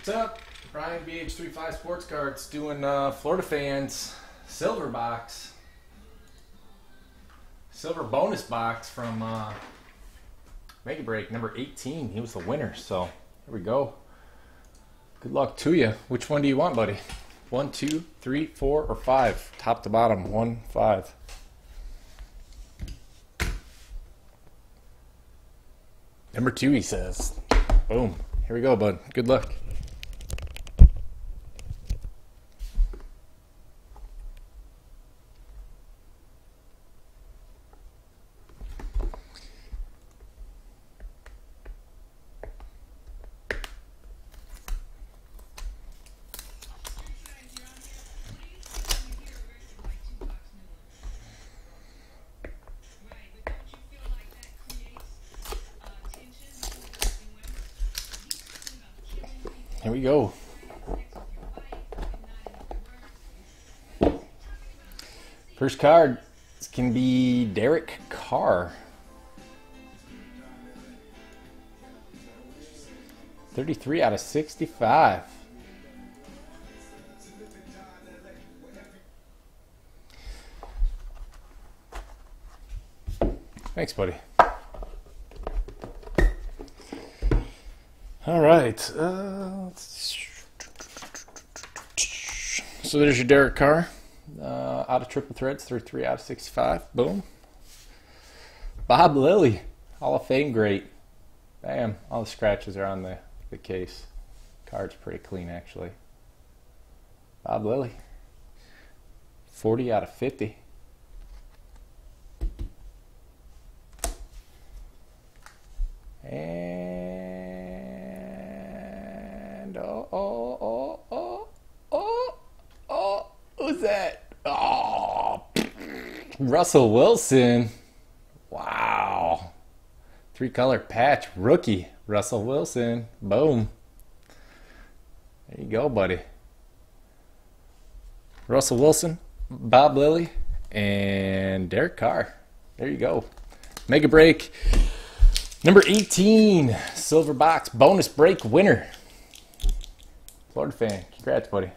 What's up? Brian, BH35 Sports Cards, doing Florida Fans silver box. Silver bonus box from Mega Break number 18. He was the winner, so here we go. Good luck to you. Which one do you want, buddy? 1, 2, 3, 4, or 5? Top to bottom, 1, 5. Number 2, he says. Boom. Here we go, bud. Good luck. Here we go. First card can be Derek Carr. 33 out of 65. Thanks, buddy. All right. So there's your Derek Carr. Out of triple threads, 33 out of 65. Boom. Bob Lilly, Hall of Fame great. Bam. All the scratches are on the case. Card's pretty clean, actually. Bob Lilly. 40 out of 50. And who's that? Oh, Russell Wilson. Wow. 3-color patch rookie Russell Wilson. Boom. There you go, buddy. Russell Wilson, Bob Lilly, and Derek Carr. There you go. Mega Break number 18, silver box bonus break winner. Florida fan. Congrats, buddy.